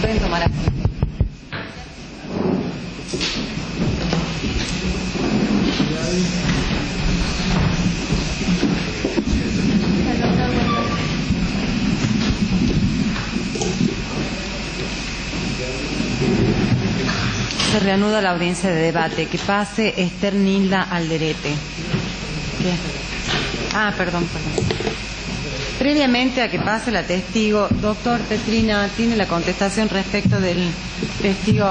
Pueden tomar asiento. Se reanuda la audiencia de debate. Que pase Esther Nilda Alderete. ¿Qué? Perdón. Previamente a que pase la testigo, doctor Petrina, ¿tiene la contestación respecto del testigo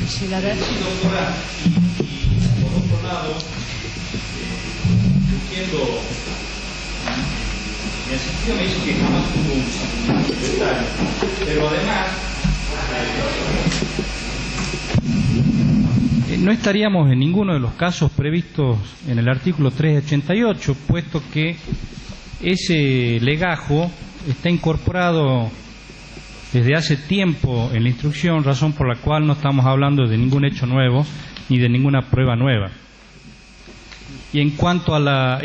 Giladet? Sí, doctora, y por otro lado, entiendo, en el sentido me dice que jamás tuvo un secretario, pero además no estaríamos en ninguno de los casos previstos en el artículo 388, puesto que ese legajo está incorporado desde hace tiempo en la instrucción, razón por la cual no estamos hablando de ningún hecho nuevo ni de ninguna prueba nueva. Y en cuanto a la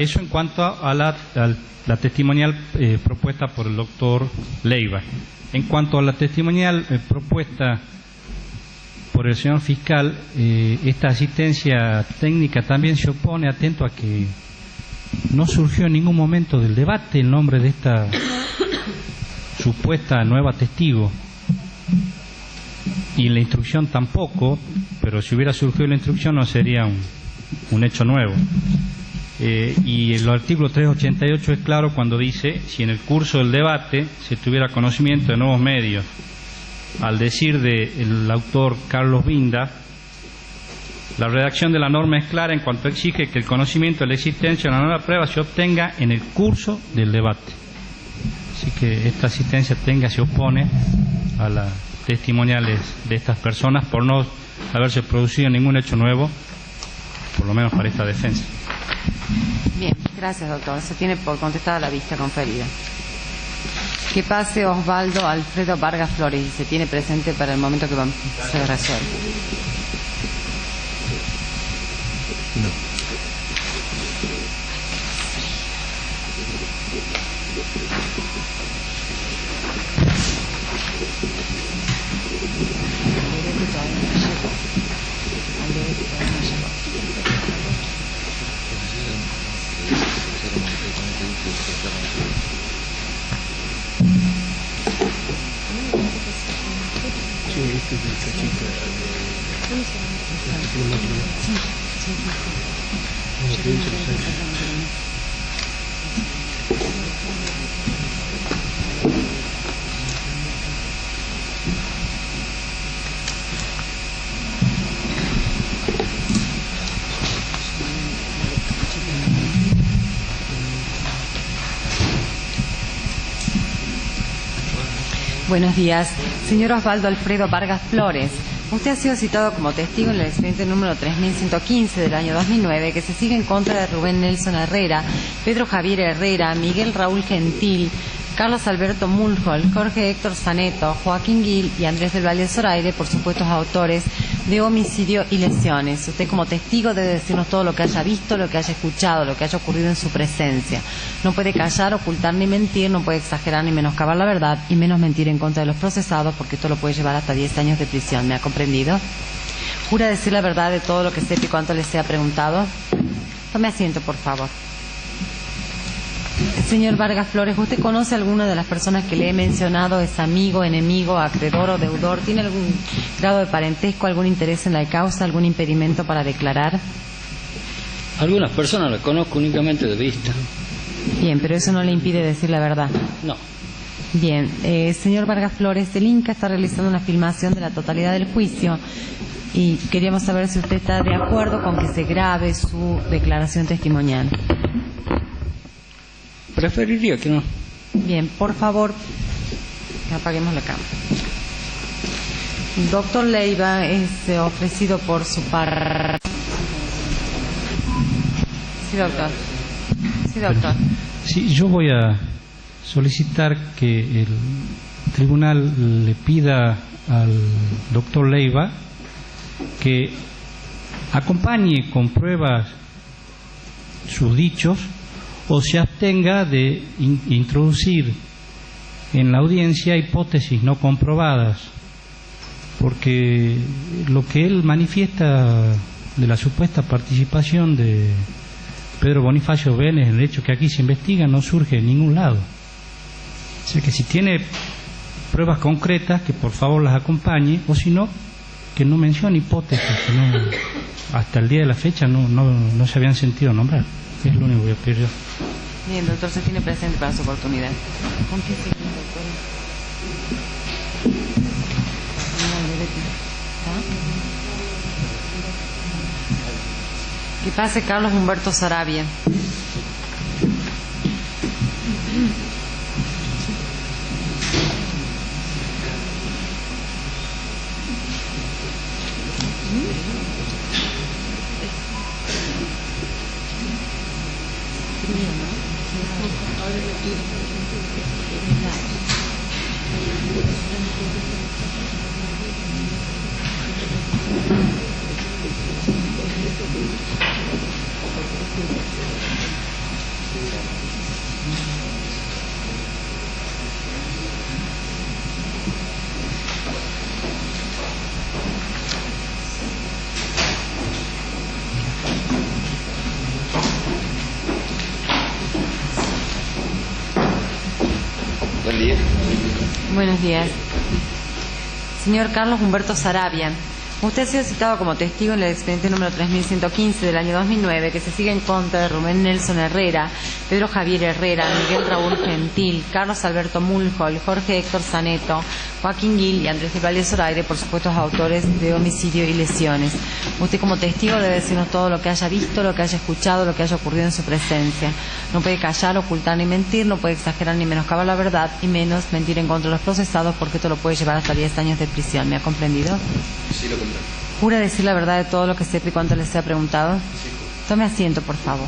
testimonial propuesta por el doctor Leiva. En cuanto a la testimonial propuesta por el señor fiscal, esta asistencia técnica también se opone, atento a que no surgió en ningún momento del debate el nombre de esta supuesta nueva testigo, y en la instrucción tampoco, pero si hubiera surgido la instrucción no sería un hecho nuevo. Y el artículo 388 es claro cuando dice: si en el curso del debate se tuviera conocimiento de nuevos medios, al decir del autor Carlos Vinda, la redacción de la norma es clara en cuanto exige que el conocimiento de la existencia de una nueva prueba se obtenga en el curso del debate. Así que esta asistencia se opone a las testimoniales de estas personas por no haberse producido ningún hecho nuevo, por lo menos para esta defensa. Bien, gracias, doctor. Se tiene por contestada la vista conferida. Que pase Osvaldo Alfredo Vargas Flores, y se tiene presente para el momento que se resuelve. No. Buenos días. Señor Osvaldo Alfredo Vargas Flores, usted ha sido citado como testigo en el expediente número 3115 del año 2009, que se sigue en contra de Rubén Nelson Herrera, Pedro Javier Herrera, Miguel Raúl Gentil, Carlos Alberto Mulhol, Jorge Héctor Zaneto, Joaquín Gil y Andrés del Valle Zoraire por supuestos autores de homicidio y lesiones. Usted como testigo debe decirnos todo lo que haya visto, lo que haya escuchado, lo que haya ocurrido en su presencia. No puede callar, ocultar ni mentir, no puede exagerar ni menoscabar la verdad, y menos mentir en contra de los procesados, porque esto lo puede llevar hasta 10 años de prisión. ¿Me ha comprendido? ¿Jura decir la verdad de todo lo que sepa y cuánto le sea preguntado? Tome asiento, por favor. Señor Vargas Flores, ¿usted conoce a alguna de las personas que le he mencionado? ¿Es amigo, enemigo, acreedor o deudor? ¿Tiene algún grado de parentesco, algún interés en la causa, algún impedimento para declarar? Algunas personas las conozco únicamente de vista. Bien, pero eso no le impide decir la verdad. No. Bien, señor Vargas Flores, el Inca está realizando una filmación de la totalidad del juicio y queríamos saber si usted está de acuerdo con que se grabe su declaración testimonial. Preferiría que no. Bien, por favor, apaguemos la cámara. Doctor Leiva es ofrecido por su par. Sí, doctor. Sí, doctor. Sí, yo voy a solicitar que el tribunal le pida al doctor Leiva que acompañe con pruebas sus dichos o se abstenga de introducir en la audiencia hipótesis no comprobadas porque lo que él manifiesta de la supuesta participación de Pedro Bonifacio Vélez en el hecho que aquí se investiga no surge de ningún lado. O sea que si tiene pruebas concretas, que por favor las acompañe, o si no, que no mencione hipótesis que no, hasta el día de la fecha no se habían sentido nombrar. Es lo único que voy a pedir yo. Bien, doctor, se tiene presente para su oportunidad. ¿Con qué signo, doctor? Que pase Carlos Humberto Sarabia. Buen día. Buenos días. Señor Carlos Humberto Sarabia, usted ha sido citado como testigo en el expediente número 3115 del año 2009 que se sigue en contra de Rubén Nelson Herrera, Pedro Javier Herrera, Miguel Raúl Gentil, Carlos Alberto Mulhol, Jorge Héctor Zaneto, Joaquín Gil y Andrés de Valle Zoraire por supuestos autores de homicidio y lesiones. Usted como testigo debe decirnos todo lo que haya visto, lo que haya escuchado, lo que haya ocurrido en su presencia. No puede callar, ocultar ni mentir, no puede exagerar ni menoscabar la verdad y menos mentir en contra de los procesados porque esto lo puede llevar hasta 10 años de prisión. ¿Me ha comprendido? Sí, lo comprendo. ¿Jura decir la verdad de todo lo que sepa y cuanto le sea preguntado? Sí. Tome asiento, por favor.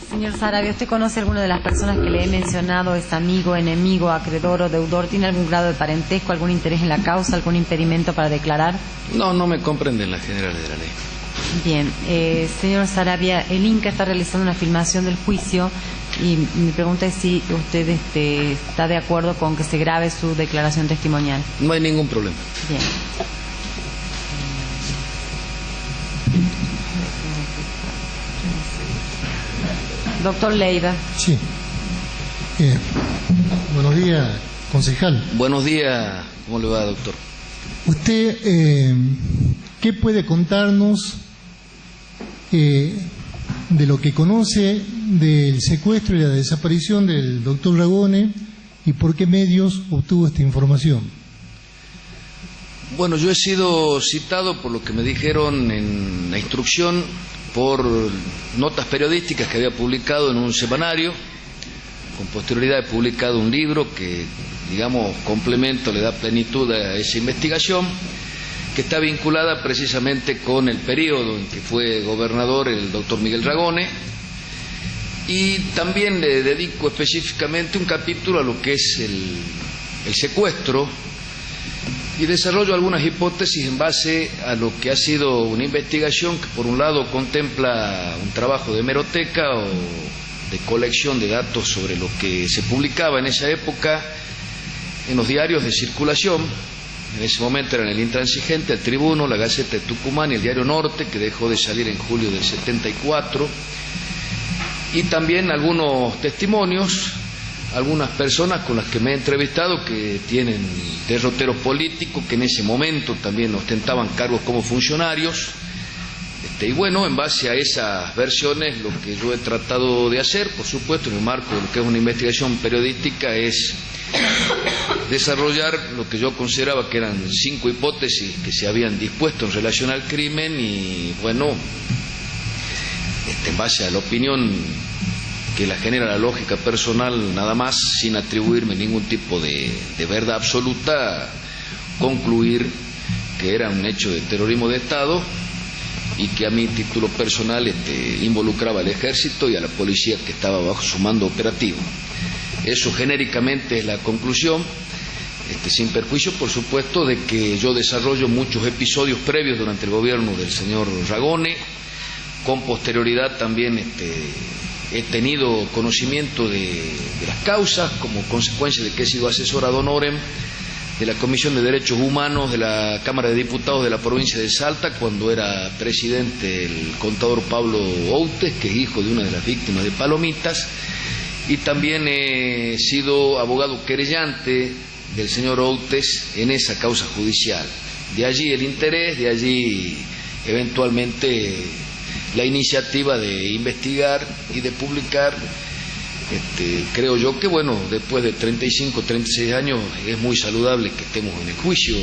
Señor Sarabia, ¿usted conoce a alguna de las personas que le he mencionado? ¿Es amigo, enemigo, acreedor o deudor? ¿Tiene algún grado de parentesco, algún interés en la causa, algún impedimento para declarar? No me comprenden las generales de la ley. Bien, señor Sarabia, el Inca está realizando una filmación del juicio y mi pregunta es si usted está de acuerdo con que se grabe su declaración testimonial. No hay ningún problema. Bien. Doctor Leiva. Sí. Buenos días, concejal. Buenos días. ¿Cómo le va, doctor? ¿Usted qué puede contarnos de lo que conoce del secuestro y la desaparición del doctor Ragone y por qué medios obtuvo esta información? Bueno, yo he sido citado por lo que me dijeron en la instrucción por notas periodísticas que había publicado en un semanario. Con posterioridad he publicado un libro que, digamos, complemento, le da plenitud a esa investigación, que está vinculada precisamente con el periodo en que fue gobernador el doctor Miguel Ragone, y también le dedico específicamente un capítulo a lo que es el secuestro, y desarrollo algunas hipótesis en base a lo que ha sido una investigación que por un lado contempla un trabajo de hemeroteca o de colección de datos sobre lo que se publicaba en esa época en los diarios de circulación. En ese momento eran el Intransigente, el Tribuno, la Gaceta de Tucumán y el Diario Norte, que dejó de salir en julio del 74, y también algunos testimonios, algunas personas con las que me he entrevistado que tienen derroteros políticos, que en ese momento también ostentaban cargos como funcionarios, y bueno, en base a esas versiones lo que yo he tratado de hacer, por supuesto en el marco de lo que es una investigación periodística, es desarrollar lo que yo consideraba que eran 5 hipótesis que se habían dispuesto en relación al crimen y bueno, en base a la opinión que la genera la lógica personal nada más, sin atribuirme ningún tipo de verdad absoluta, concluir que era un hecho de terrorismo de Estado y que a mi título personal involucraba al ejército y a la policía que estaba bajo su mando operativo. Eso genéricamente es la conclusión, sin perjuicio por supuesto de que yo desarrollo muchos episodios previos durante el gobierno del señor Ragone. Con posterioridad también he tenido conocimiento de las causas como consecuencia de que he sido asesor ad honorem de la Comisión de Derechos Humanos de la Cámara de Diputados de la provincia de Salta, cuando era presidente el contador Pablo Outes, que es hijo de una de las víctimas de Palomitas, y también he sido abogado querellante del señor Outes en esa causa judicial. De allí el interés, de allí eventualmente la iniciativa de investigar y de publicar. Creo yo que, bueno, después de 35, 36 años es muy saludable que estemos en el juicio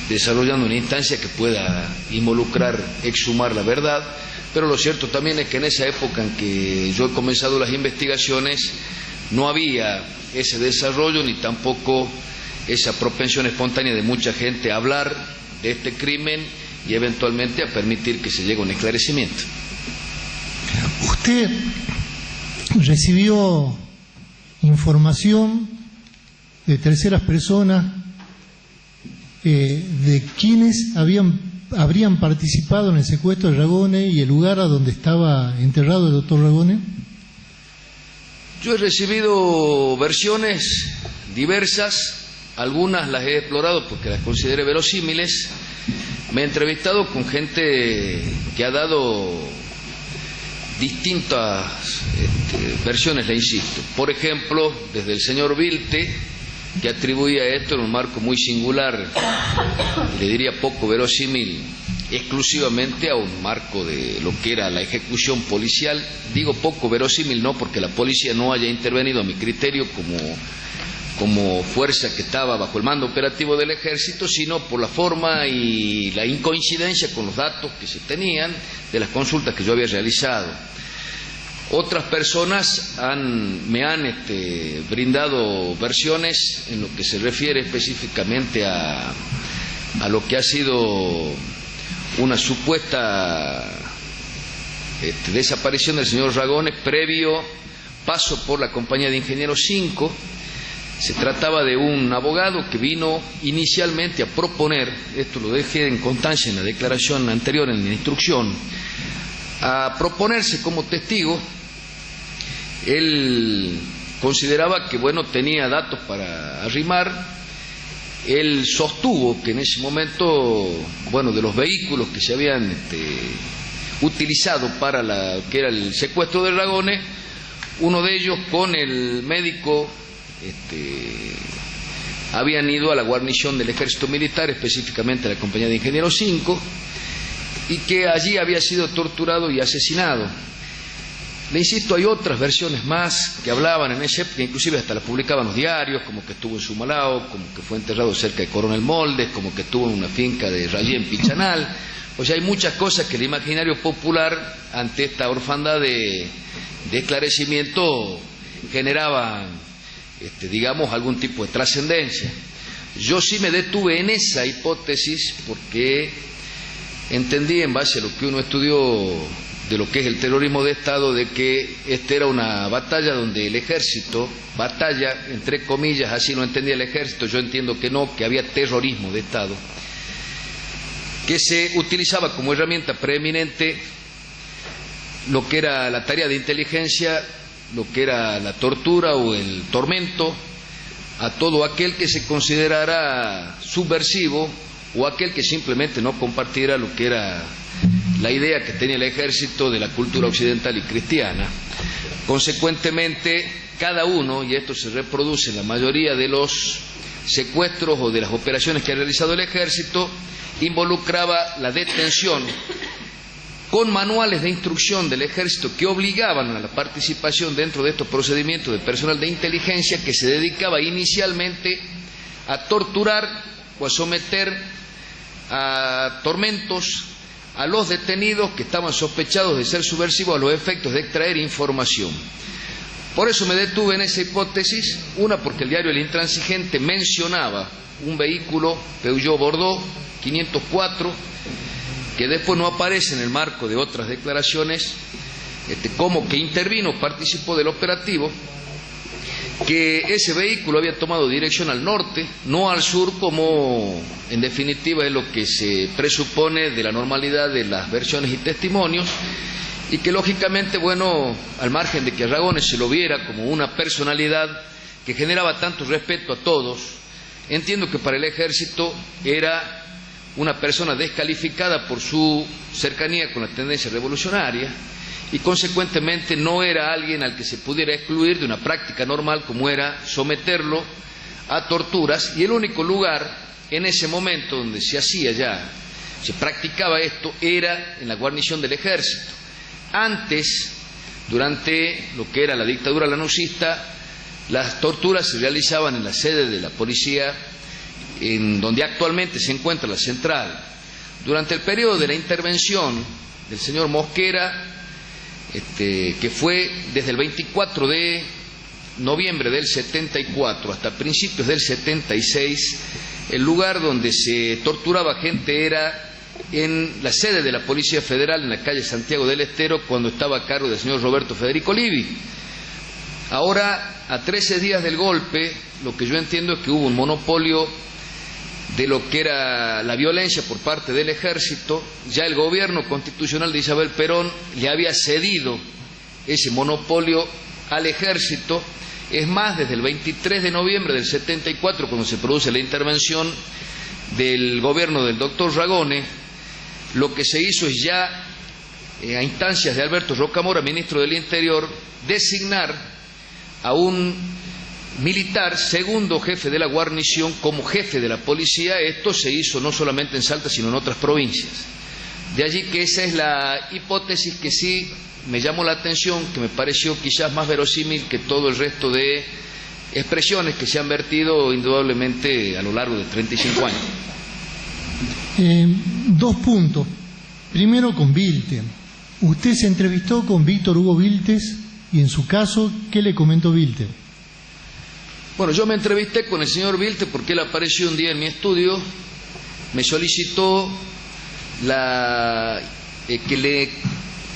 desarrollando una instancia que pueda involucrar, exhumar la verdad, pero lo cierto también es que en esa época en que yo he comenzado las investigaciones no había ese desarrollo ni tampoco esa propensión espontánea de mucha gente a hablar de este crimen y eventualmente a permitir que se llegue a un esclarecimiento. Usted recibió información de terceras personas de quienes habrían participado en el secuestro de Ragone y el lugar a donde estaba enterrado el doctor Ragone. Yo he recibido versiones diversas, algunas las he explorado porque las consideré verosímiles. Me he entrevistado con gente que ha dado distintas versiones, le insisto. Por ejemplo, desde el señor Vilte, que atribuía esto en un marco muy singular, le diría poco verosímil, exclusivamente a un marco de lo que era la ejecución policial. Digo poco verosímil no porque la policía no haya intervenido a mi criterio como fuerza que estaba bajo el mando operativo del ejército, sino por la forma y la incoincidencia con los datos que se tenían de las consultas que yo había realizado. Otras personas me han brindado versiones en lo que se refiere específicamente a lo que ha sido una supuesta desaparición del señor Ragone previo paso por la compañía de Ingenieros 5. Se trataba de un abogado que vino inicialmente a proponer, esto lo dejé en constancia en la declaración anterior en la instrucción, a proponerse como testigo. Él consideraba que, bueno, tenía datos para arrimar. Él sostuvo que en ese momento, bueno, de los vehículos que se habían utilizado para que era el secuestro de Ragone, uno de ellos con el médico habían ido a la guarnición del ejército militar, específicamente a la compañía de Ingenieros 5, y que allí había sido torturado y asesinado. Le insisto, hay otras versiones más que hablaban en esa época, inclusive hasta las publicaban los diarios, como que estuvo en Sumalao, como que fue enterrado cerca de Coronel Moldes, como que estuvo en una finca de Rayé en Pichanal. O sea, hay muchas cosas que el imaginario popular, ante esta orfandad de esclarecimiento, generaba digamos, algún tipo de trascendencia. Yo sí me detuve en esa hipótesis porque entendí, en base a lo que uno estudió de lo que es el terrorismo de Estado, de que esta era una batalla donde el ejército, batalla entre comillas, así lo entendía el ejército, yo entiendo que no, que había terrorismo de Estado, que se utilizaba como herramienta preeminente lo que era la tarea de inteligencia, lo que era la tortura o el tormento a todo aquel que se considerara subversivo o aquel que simplemente no compartiera lo que era la idea que tenía el ejército de la cultura occidental y cristiana. Consecuentemente, cada uno, y esto se reproduce en la mayoría de los secuestros o de las operaciones que ha realizado el ejército, involucraba la detención con manuales de instrucción del ejército que obligaban a la participación dentro de estos procedimientos de personal de inteligencia que se dedicaba inicialmente a torturar o a someter a tormentos a los detenidos que estaban sospechados de ser subversivos a los efectos de extraer información. Por eso me detuve en esa hipótesis, una porque el diario El Intransigente mencionaba un vehículo Peugeot Bordeaux 504 que después no aparece en el marco de otras declaraciones, como que intervino, participó del operativo, que ese vehículo había tomado dirección al norte, no al sur, como en definitiva es lo que se presupone de la normalidad de las versiones y testimonios, y que lógicamente, bueno, al margen de que Ragone se lo viera como una personalidad que generaba tanto respeto a todos, entiendo que para el ejército era una persona descalificada por su cercanía con la tendencia revolucionaria y consecuentemente no era alguien al que se pudiera excluir de una práctica normal como era someterlo a torturas, y el único lugar en ese momento donde se practicaba esto era en la guarnición del ejército. Antes, durante lo que era la dictadura lanucista, las torturas se realizaban en la sede de la policía, en donde actualmente se encuentra la central. Durante el periodo de la intervención del señor Mosquera, que fue desde el 24 de noviembre del 74 hasta principios del 76, el lugar donde se torturaba gente era en la sede de la Policía Federal en la calle Santiago del Estero, cuando estaba a cargo del señor Roberto Federico Livi. Ahora, a 13 días del golpe, lo que yo entiendo es que hubo un monopolio de lo que era la violencia por parte del ejército. Ya el gobierno constitucional de Isabel Perón le había cedido ese monopolio al ejército. Es más, desde el 23 de noviembre del 74, cuando se produce la intervención del gobierno del doctor Ragone, lo que se hizo es ya, a instancias de Alberto Rocamora, ministro del Interior, designar a un militar, segundo jefe de la guarnición, como jefe de la policía. Esto se hizo no solamente en Salta, sino en otras provincias. De allí que esa es la hipótesis que sí me llamó la atención, que me pareció quizás más verosímil que todo el resto de expresiones que se han vertido indudablemente a lo largo de 35 años. 2 puntos. Primero, con Vilte. Usted se entrevistó con Víctor Hugo Viltes y, en su caso, ¿qué le comentó Vilte? Bueno, yo me entrevisté con el señor Vilte porque él apareció un día en mi estudio, me solicitó que le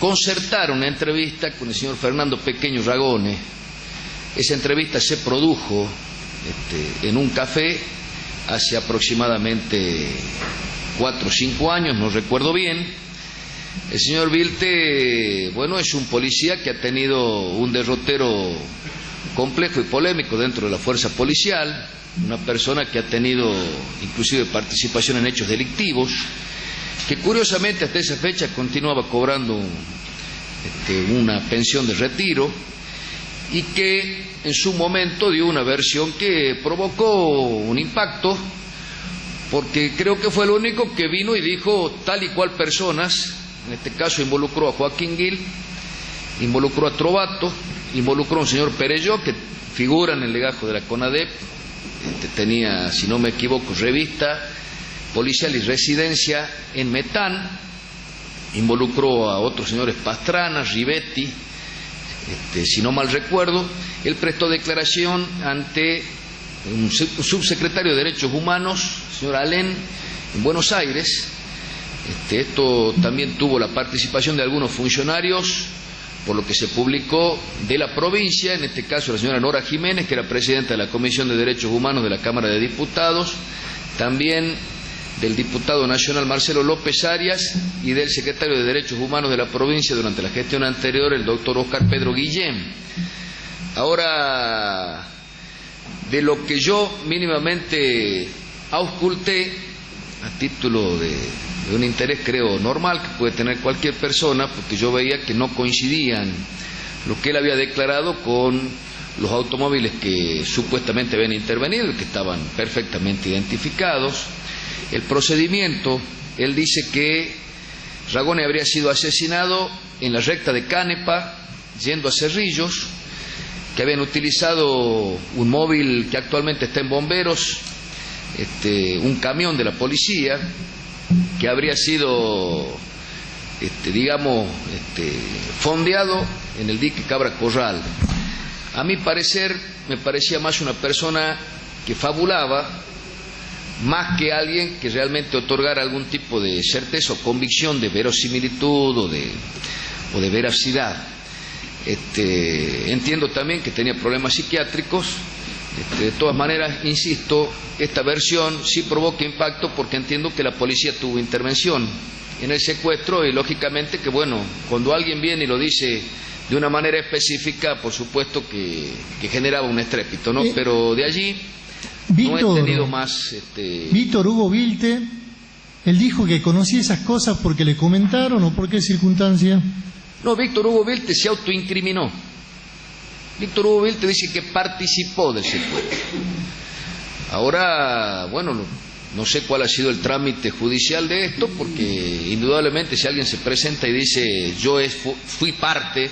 concertara una entrevista con el señor Fernando Pequeño Ragone. Esa entrevista se produjo en un café hace aproximadamente 4 o 5 años, no recuerdo bien. El señor Vilte, bueno, es un policía que ha tenido un derrotero complejo y polémico dentro de la fuerza policial, una persona que ha tenido inclusive participación en hechos delictivos, que curiosamente hasta esa fecha continuaba cobrando una pensión de retiro, y que en su momento dio una versión que provocó un impacto, porque creo que fue el único que vino y dijo tal y cual personas. En este caso involucró a Joaquín Gil, involucró a Trovato, involucró a un señor Perelló, que figura en el legajo de la CONADEP, tenía, si no me equivoco, revista policial y residencia en Metán, involucró a otros señores Pastrana, Rivetti, si no mal recuerdo. Él prestó declaración ante un subsecretario de Derechos Humanos, señor Alén, en Buenos Aires. Esto también tuvo la participación de algunos funcionarios, por lo que se publicó, de la provincia, en este caso la señora Nora Jiménez, que era presidenta de la Comisión de Derechos Humanos de la Cámara de Diputados, también del diputado nacional Marcelo López Arias y del secretario de Derechos Humanos de la provincia durante la gestión anterior, el doctor Oscar Pedro Guillén. Ahora, de lo que yo mínimamente ausculté, a título de un interés creo normal que puede tener cualquier persona, porque yo veía que no coincidían lo que él había declarado con los automóviles que supuestamente habían intervenido y que estaban perfectamente identificados. El procedimiento, él dice que Ragone habría sido asesinado en la recta de Canepa, yendo a Cerrillos, que habían utilizado un móvil que actualmente está en Bomberos, un camión de la policía, que habría sido, fondeado en el dique Cabra Corral. A mi parecer, me parecía más una persona que fabulaba, más que alguien que realmente otorgara algún tipo de certeza o convicción de verosimilitud o de veracidad. Entiendo también que tenía problemas psiquiátricos. De todas maneras, insisto, esta versión sí provoca impacto, porque entiendo que la policía tuvo intervención en el secuestro, y lógicamente que, bueno, cuando alguien viene y lo dice de una manera específica, por supuesto que generaba un estrépito, ¿no? Pero de allí No he tenido más... Víctor Hugo Vilte, él dijo que conocía esas cosas porque le comentaron o por qué circunstancia. No, Víctor Hugo Vilte se autoincriminó. Víctor Hugo Vilte dice que participó del secuestro. Ahora, bueno, no sé cuál ha sido el trámite judicial de esto, porque indudablemente si alguien se presenta y dice yo fui parte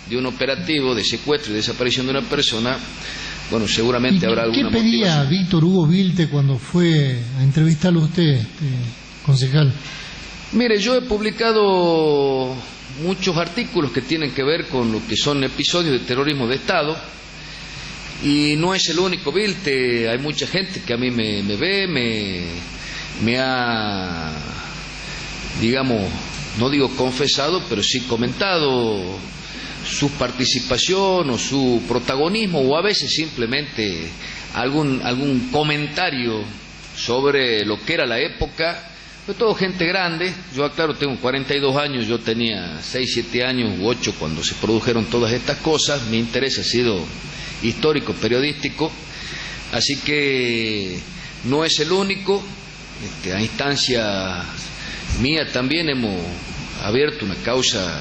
de un operativo de secuestro y desaparición de una persona, bueno, seguramente habrá alguna motivación. ¿Qué pedía Víctor Hugo Vilte cuando fue a entrevistarlo a usted, concejal? Mire, yo he publicado muchos artículos que tienen que ver con lo que son episodios de terrorismo de Estado, y no es el único Vilte. Hay mucha gente que a mí me ve, me ha, digamos, no digo confesado, pero sí comentado su participación o su protagonismo, o a veces simplemente algún comentario sobre lo que era la época. Fue todo gente grande. Yo aclaro, tengo 42 años, yo tenía 6, 7 años u 8 cuando se produjeron todas estas cosas. Mi interés ha sido histórico, periodístico, así que no es el único. A instancia mía también hemos abierto una causa,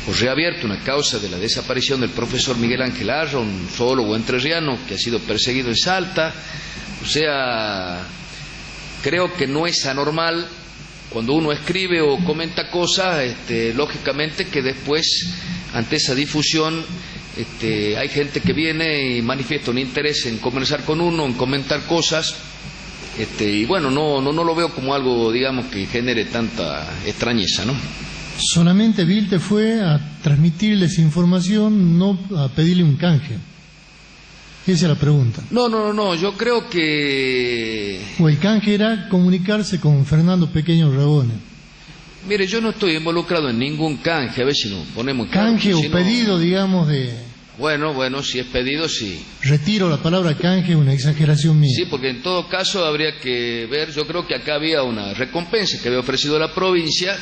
o reabierto una causa de la desaparición del profesor Miguel Ángel Arra, un zoólogo entrerriano que ha sido perseguido en Salta. O sea, creo que no es anormal cuando uno escribe o comenta cosas, lógicamente que después, ante esa difusión, hay gente que viene y manifiesta un interés en conversar con uno, en comentar cosas, y bueno, no lo veo como algo, digamos, que genere tanta extrañeza, ¿no? Solamente Vilte fue a transmitirles información, no a pedirle un canje. Esa es la pregunta. No, yo creo que... O el canje era comunicarse con Fernando Pequeño Ragone. Mire, yo no estoy involucrado en ningún canje, a ver si nos ponemos... Canje o pedido, digamos, de... Bueno, si es pedido, sí. Retiro la palabra canje, una exageración mía. Sí, porque en todo caso habría que ver, yo creo que acá había una recompensa que había ofrecido la provincia,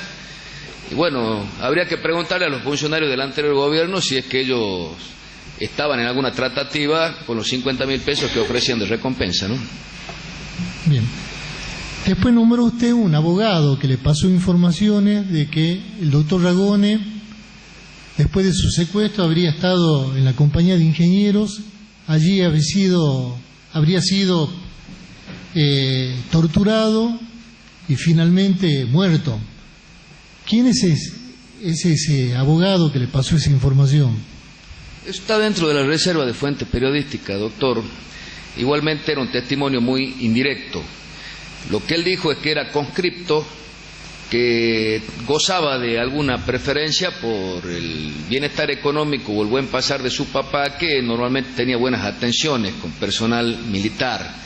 y bueno, habría que preguntarle a los funcionarios del anterior gobierno si es que ellos estaban en alguna tratativa con los 50.000 pesos que ofrecían de recompensa, ¿no? Bien. Después nombró usted un abogado que le pasó informaciones de que el doctor Ragone, después de su secuestro, habría estado en la compañía de ingenieros, allí habría sido torturado y finalmente muerto. ¿Quién es ese abogado que le pasó esa información? Está dentro de la reserva de fuente periodística, doctor. Igualmente era un testimonio muy indirecto. Lo que él dijo es que era conscripto, que gozaba de alguna preferencia por el bienestar económico o el buen pasar de su papá, que normalmente tenía buenas atenciones con personal militar,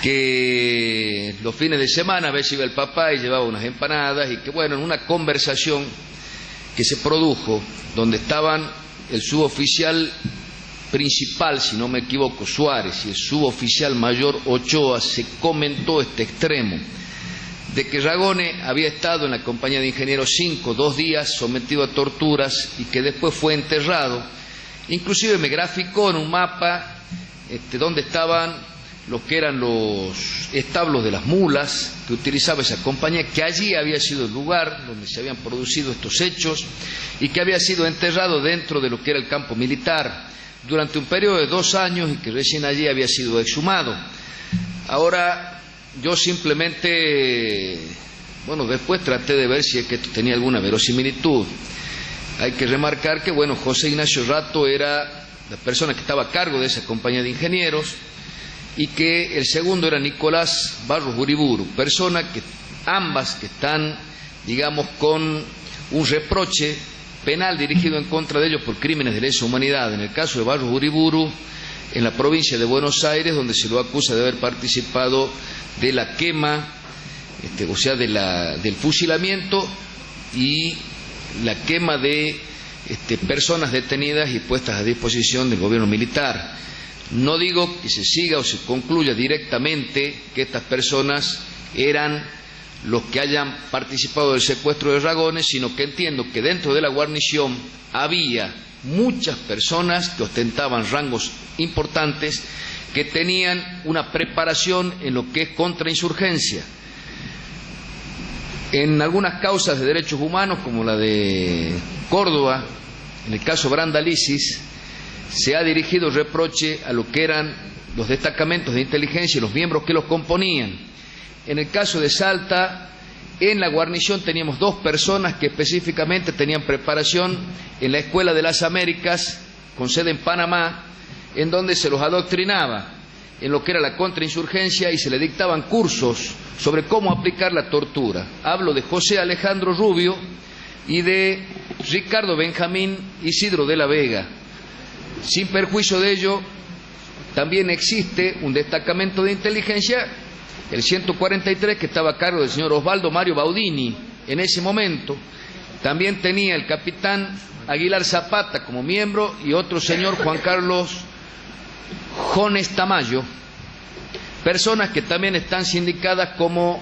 que los fines de semana a veces iba el papá y llevaba unas empanadas, y que bueno, en una conversación que se produjo donde estaban el suboficial principal, si no me equivoco, Suárez, y el suboficial mayor Ochoa, se comentó este extremo de que Ragone había estado en la compañía de ingenieros 2 días sometido a torturas y que después fue enterrado. Inclusive me graficó en un mapa donde estaban los que eran los establos de las mulas que utilizaba esa compañía, que allí había sido el lugar donde se habían producido estos hechos y que había sido enterrado dentro de lo que era el campo militar durante un periodo de 2 años y que recién allí había sido exhumado. Ahora, yo simplemente, después traté de ver si es que esto tenía alguna verosimilitud. Hay que remarcar que, José Ignacio Rato era la persona que estaba a cargo de esa compañía de ingenieros, y que el segundo era Nicolás Barros Uriburu, persona que ambas que están, digamos, con un reproche penal dirigido en contra de ellos por crímenes de lesa humanidad. En el caso de Barros Uriburu, en la provincia de Buenos Aires, donde se lo acusa de haber participado de la quema, del fusilamiento y la quema de personas detenidas y puestas a disposición del gobierno militar. No digo que se siga o se concluya directamente que estas personas eran los que hayan participado del secuestro de Ragone, sino que entiendo que dentro de la guarnición había muchas personas que ostentaban rangos importantes, que tenían una preparación en lo que es contrainsurgencia. En algunas causas de derechos humanos, como la de Córdoba, en el caso Brandalisis, se ha dirigido reproche a lo que eran los destacamentos de inteligencia y los miembros que los componían. En el caso de Salta, en la guarnición teníamos 2 personas que específicamente tenían preparación en la Escuela de las Américas, con sede en Panamá, en donde se los adoctrinaba en lo que era la contrainsurgencia y se le dictaban cursos sobre cómo aplicar la tortura. Hablo de José Alejandro Rubio y de Ricardo Benjamín Isidro de la Vega. Sin perjuicio de ello, también existe un destacamento de inteligencia, el 143, que estaba a cargo del señor Osvaldo Mario Baudini en ese momento. También tenía el capitán Aguilar Zapata como miembro y otro señor Juan Carlos Jones Tamayo, personas que también están sindicadas como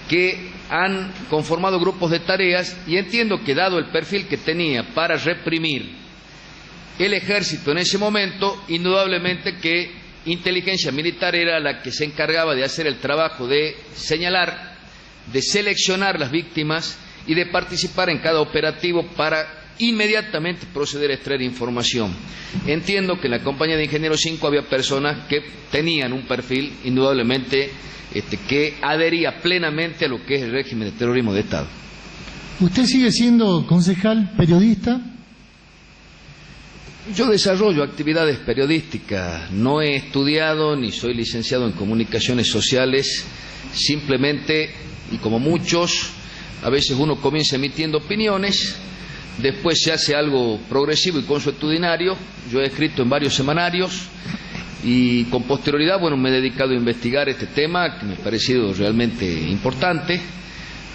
que han conformado grupos de tareas, y entiendo que dado el perfil que tenía para reprimir el ejército en ese momento, indudablemente que inteligencia militar era la que se encargaba de hacer el trabajo de señalar, de seleccionar las víctimas y de participar en cada operativo para inmediatamente proceder a extraer información. Entiendo que en la compañía de Ingenieros 5 había personas que tenían un perfil indudablemente que adhería plenamente a lo que es el régimen de terrorismo de Estado. ¿Usted sigue siendo concejal periodista? Yo desarrollo actividades periodísticas, no he estudiado ni soy licenciado en comunicaciones sociales, simplemente, y como muchos, a veces uno comienza emitiendo opiniones, después se hace algo progresivo y consuetudinario. Yo he escrito en varios semanarios y con posterioridad, me he dedicado a investigar este tema que me ha parecido realmente importante.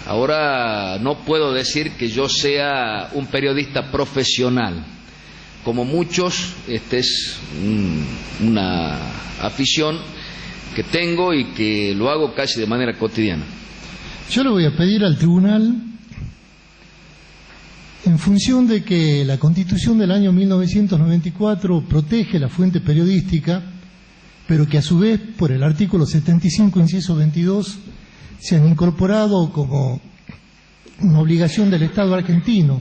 Ahora no puedo decir que yo sea un periodista profesional. Como muchos, es una afición que tengo y que lo hago casi de manera cotidiana. Yo le voy a pedir al tribunal, en función de que la Constitución del año 1994 protege la fuente periodística, pero que a su vez, por el artículo 75, inciso 22, se han incorporado como una obligación del Estado argentino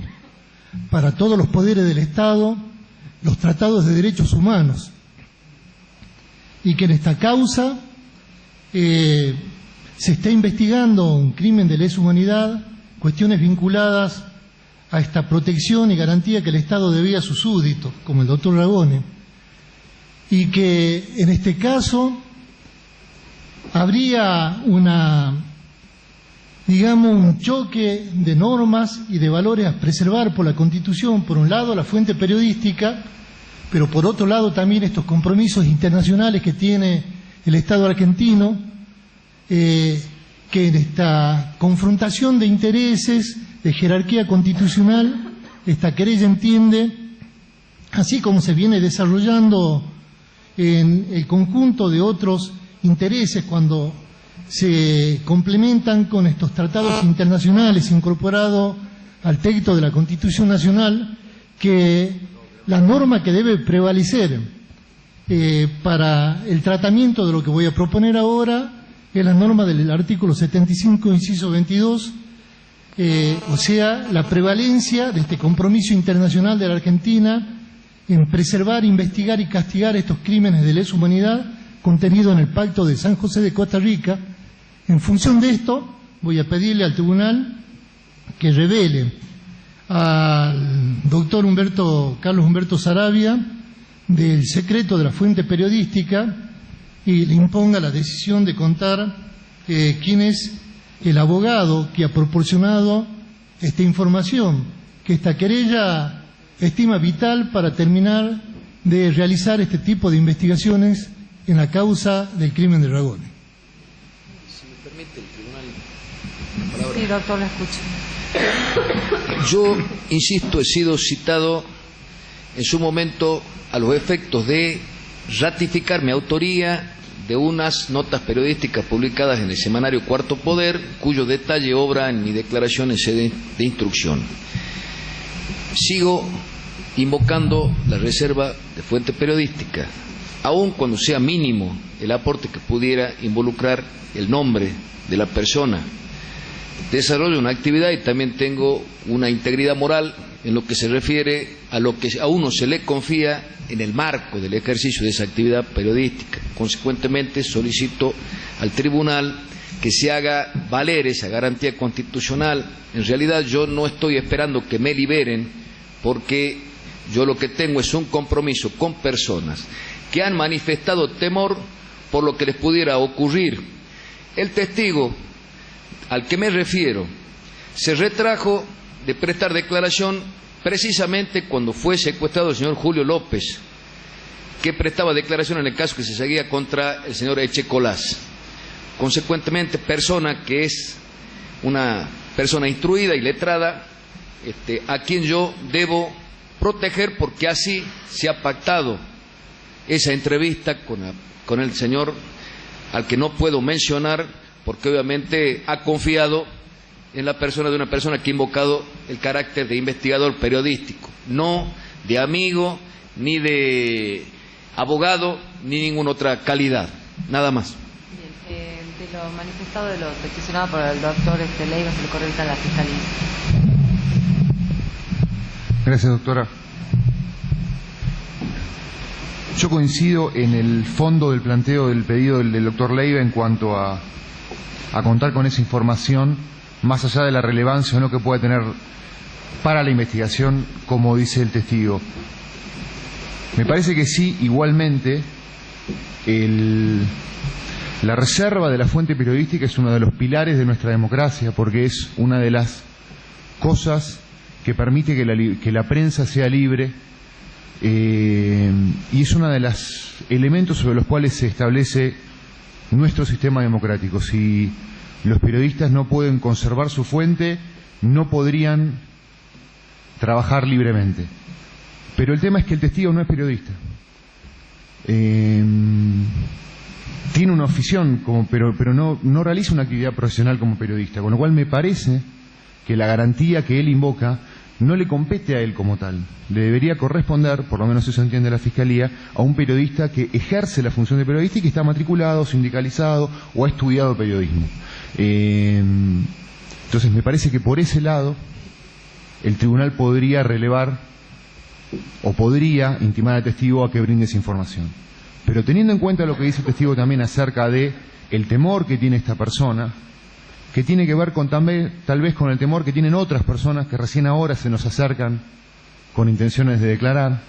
para todos los poderes del Estado los tratados de derechos humanos, y que en esta causa se está investigando un crimen de lesa humanidad, cuestiones vinculadas a esta protección y garantía que el Estado debía a sus súbditos, como el doctor Ragone, y que en este caso habría un choque de normas y de valores a preservar por la Constitución. Por un lado, la fuente periodística, pero por otro lado también estos compromisos internacionales que tiene el Estado argentino, que en esta confrontación de intereses, de jerarquía constitucional, esta querella entiende, así como se viene desarrollando en el conjunto de otros intereses cuando se complementan con estos tratados internacionales incorporados al texto de la Constitución Nacional, que la norma que debe prevalecer para el tratamiento de lo que voy a proponer ahora es la norma del artículo 75, inciso 22, o sea, la prevalencia de este compromiso internacional de la Argentina en preservar, investigar y castigar estos crímenes de lesa humanidad contenidos en el Pacto de San José de Costa Rica. En función de esto, voy a pedirle al tribunal que revele al doctor Carlos Humberto Saravia del secreto de la fuente periodística y le imponga la decisión de contar quién es el abogado que ha proporcionado esta información, que esta querella estima vital para terminar de realizar este tipo de investigaciones en la causa del crimen de Ragone. Si me permite el tribunal. Sí, doctor, lo escucho. Yo, insisto, he sido citado en su momento a los efectos de ratificar mi autoría de unas notas periodísticas publicadas en el semanario Cuarto Poder, cuyo detalle obra en mi declaración en sede de instrucción. Sigo invocando la reserva de fuente periodística. aun cuando sea mínimo el aporte que pudiera involucrar el nombre de la persona. Desarrollo una actividad y también tengo una integridad moral en lo que se refiere a lo que a uno se le confía en el marco del ejercicio de esa actividad periodística. Consecuentemente, solicito al tribunal que se haga valer esa garantía constitucional. En realidad, yo no estoy esperando que me liberen, porque yo lo que tengo es un compromiso con personas que han manifestado temor por lo que les pudiera ocurrir. El testigo al que me refiero se retrajo de prestar declaración precisamente cuando fue secuestrado el señor Julio López, que prestaba declaración en el caso que se seguía contra el señor Echecolás. Consecuentemente, persona que es una persona instruida y letrada, a quien yo debo proteger, porque así se ha pactado esa entrevista con el señor al que no puedo mencionar, porque obviamente ha confiado en la persona de una persona que ha invocado el carácter de investigador periodístico, no de amigo, ni de abogado, ni ninguna otra calidad, nada más. Bien, de lo manifestado, de lo peticionado por el doctor Leiva, se le correcta a la Fiscalía. Gracias, doctora. Yo coincido en el fondo del planteo del pedido del doctor Leiva en cuanto a contar con esa información, más allá de la relevancia o no que pueda tener para la investigación, como dice el testigo. Me parece que sí, igualmente, la reserva de la fuente periodística es uno de los pilares de nuestra democracia, porque es una de las cosas que permite que la prensa sea libre, y es uno de los elementos sobre los cuales se establece nuestro sistema democrático. Si los periodistas no pueden conservar su fuente, no podrían trabajar libremente. Pero el tema es que el testigo no es periodista. Tiene una afición, pero no realiza una actividad profesional como periodista, con lo cual me parece que la garantía que él invoca no le compete a él como tal. Le debería corresponder, por lo menos eso entiende la Fiscalía, a un periodista que ejerce la función de periodista y que está matriculado, sindicalizado o ha estudiado periodismo. Entonces me parece que por ese lado el tribunal podría relevar o podría intimar al testigo a que brinde esa información. Pero teniendo en cuenta lo que dice el testigo también acerca de el temor que tiene esta persona, que tiene que ver con tal vez con el temor que tienen otras personas que recién ahora se nos acercan con intenciones de declarar.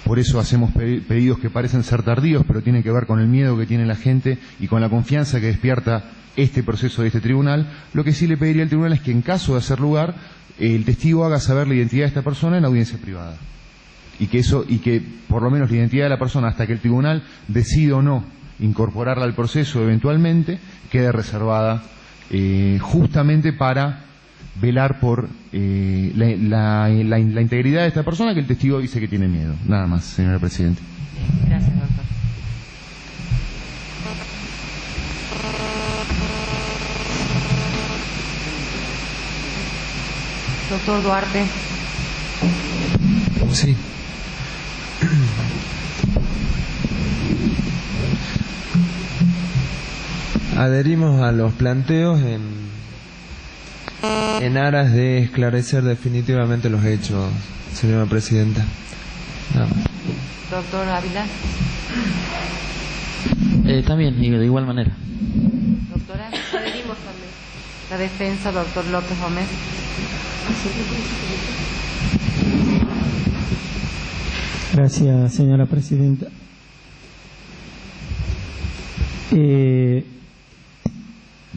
Por eso hacemos pedidos que parecen ser tardíos, pero tienen que ver con el miedo que tiene la gente y con la confianza que despierta este proceso de este tribunal. Lo que sí le pediría al tribunal es que, en caso de hacer lugar, el testigo haga saber la identidad de esta persona en audiencia privada, y que por lo menos la identidad de la persona, hasta que el tribunal decida o no incorporarla al proceso eventualmente, quede reservada, justamente para velar por la integridad de esta persona, que el testigo dice que tiene miedo. Nada más, señora Presidenta. Gracias, doctor. Doctor Duarte. Sí. Adherimos a los planteos en aras de esclarecer definitivamente los hechos, señora Presidenta. Nada más. Doctor Ávila. También, de igual manera. Doctora. Adherimos también. La defensa, doctor López Gómez. Gracias, señora Presidenta.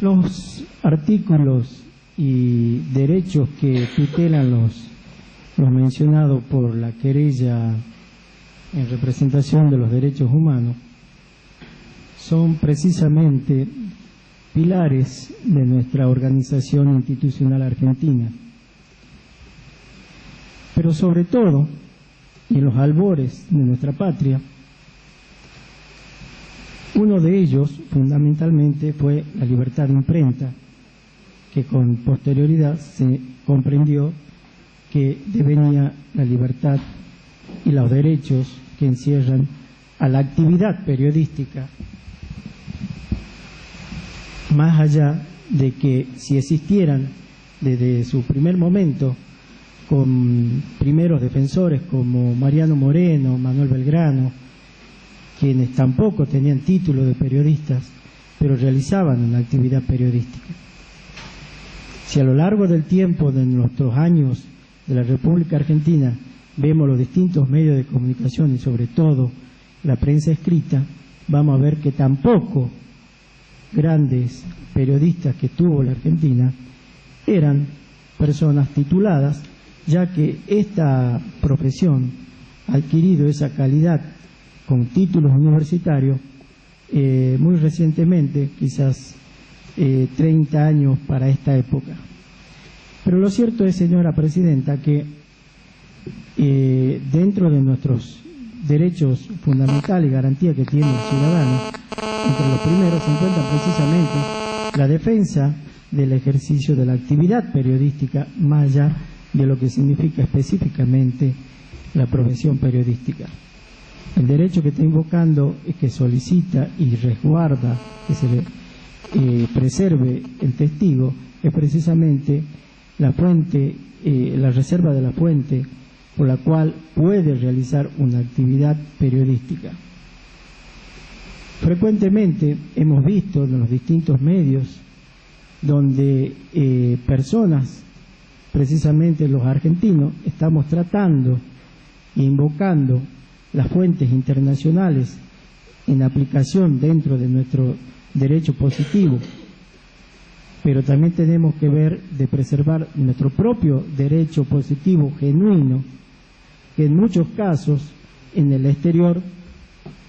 Los artículos y derechos que tutelan los mencionados por la querella en representación de los derechos humanos son precisamente pilares de nuestra organización institucional argentina. Pero sobre todo, y en los albores de nuestra patria, uno de ellos, fundamentalmente, fue la libertad de imprenta, que con posterioridad se comprendió que devenía la libertad y los derechos que encierran a la actividad periodística, más allá de que si existieran desde su primer momento con primeros defensores como Mariano Moreno, Manuel Belgrano, quienes tampoco tenían título de periodistas, pero realizaban una actividad periodística. Si a lo largo del tiempo de nuestros años de la República Argentina vemos los distintos medios de comunicación y sobre todo la prensa escrita, vamos a ver que tampoco grandes periodistas que tuvo la Argentina eran personas tituladas, ya que esta profesión ha adquirido esa calidad con títulos universitarios muy recientemente, quizás 30 años para esta época. Pero lo cierto es, señora Presidenta, que dentro de nuestros derechos fundamentales y garantías que tiene el ciudadano, entre los primeros se encuentra precisamente la defensa del ejercicio de la actividad periodística, más allá de lo que significa específicamente la profesión periodística. El derecho que está invocando es que solicita y resguarda que se le preserve el testigo, es precisamente la fuente, la reserva de la fuente por la cual puede realizar una actividad periodística. Frecuentemente hemos visto en los distintos medios donde personas, precisamente los argentinos, estamos tratando e invocando las fuentes internacionales en aplicación dentro de nuestro derecho positivo, pero también tenemos que ver de preservar nuestro propio derecho positivo genuino, que en muchos casos en el exterior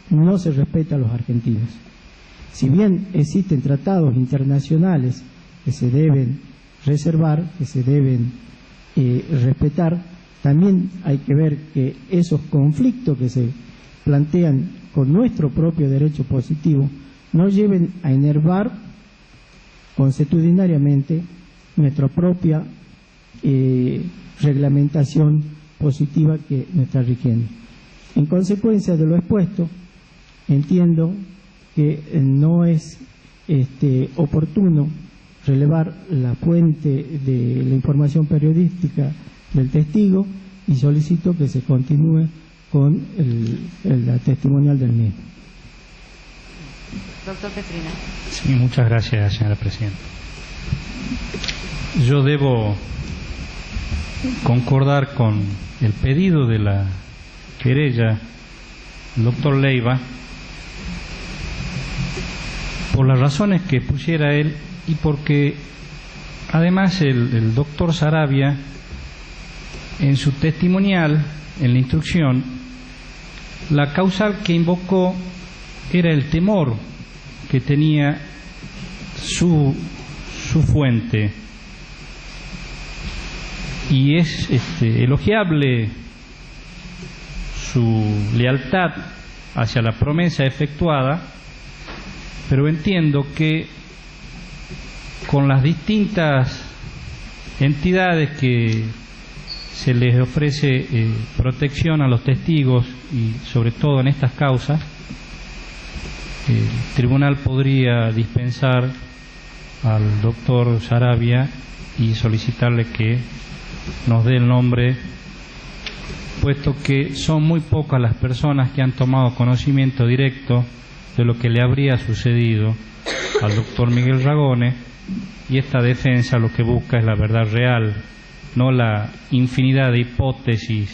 no se respeta a los argentinos. Si bien existen tratados internacionales que se deben reservar, que se deben respetar, también hay que ver que esos conflictos que se plantean con nuestro propio derecho positivo no lleven a enervar consuetudinariamente nuestra propia reglamentación positiva que nos está rigiendo. En consecuencia de lo expuesto, entiendo que no es oportuno relevar la fuente de la información periodística del testigo y solicito que se continúe con la testimonial del mismo. Doctor Petrina. Sí, muchas gracias, señora Presidenta. Yo debo concordar con el pedido de la querella, el doctor Leiva, por las razones que pusiera él y porque además el doctor Saravia en su testimonial, en la instrucción, la causal que invocó era el temor que tenía su fuente, y es elogiable su lealtad hacia la promesa efectuada, pero entiendo que con las distintas entidades que se les ofrece protección a los testigos y sobre todo en estas causas, el tribunal podría dispensar al doctor Saravia y solicitarle que nos dé el nombre, puesto que son muy pocas las personas que han tomado conocimiento directo de lo que le habría sucedido al doctor Miguel Ragone, y esta defensa lo que busca es la verdad real, no la infinidad de hipótesis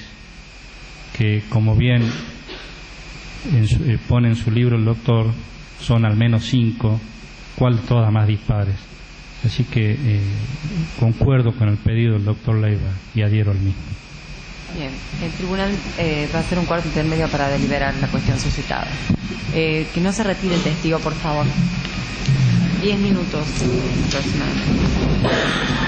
que, como bien pone en su libro el doctor, son al menos 5, cual todas más dispares. Así que concuerdo con el pedido del doctor Leiva y adhiero al mismo. Bien, el tribunal va a hacer un cuarto intermedio para deliberar la cuestión suscitada. Que no se retire el testigo, por favor. 10 minutos aproximadamente.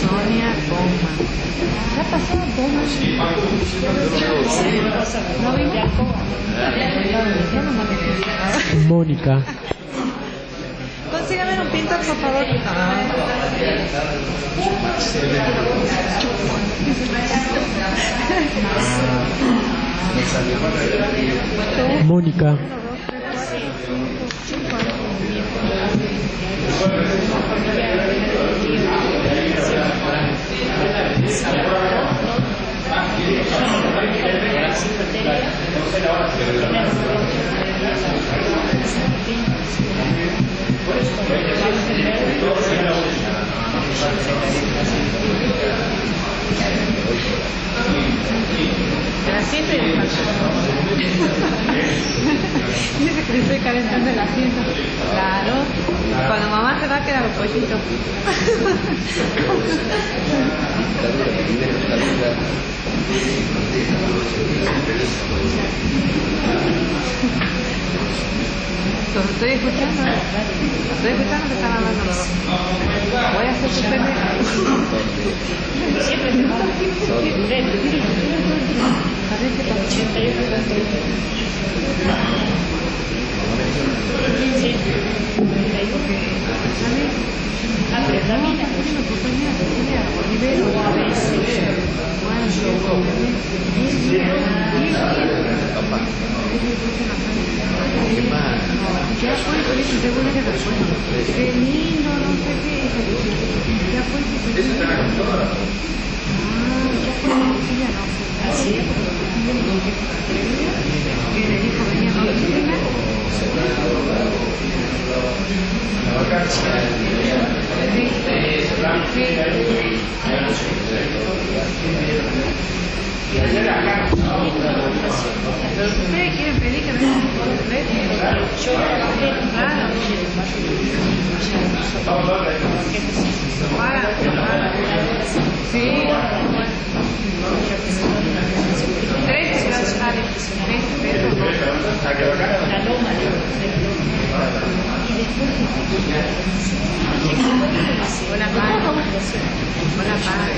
Sonia Boma. ¿Ya pasó Boma? ¿No vino? Mónica. Consígame un pintor, por favor. Mónica. El asiento y el dice que le estoy calentando el asiento. Claro. Cuando mamá se va queda los pollitos. Los estoy escuchando, ¿eh? Estoy escuchando que están hablando los dos. Voy a hacer suspender. Siempre se va. Seguro que después. Qué lindo, no sé qué. Ya fue que se ya fue ya no sé. Así que le dijo venía con Cristina. ¿Ustedes quieren pedir que vengan por ustedes? Yo claro. Sí. 3 sale. 3 pesos. La loma. Y después hola, padre. Hola, padre.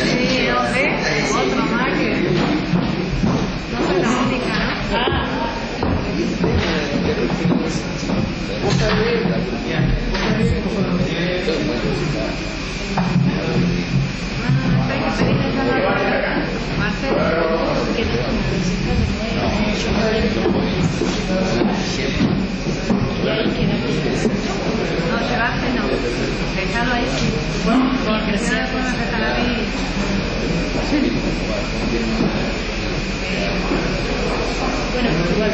Sí, no sé, otro más que no soy la única, ¿no? Hay que pedirle a Marcelo que no llevaste, no. Dejalo ahí. Porque si no después me dejan a mí. Bueno, igual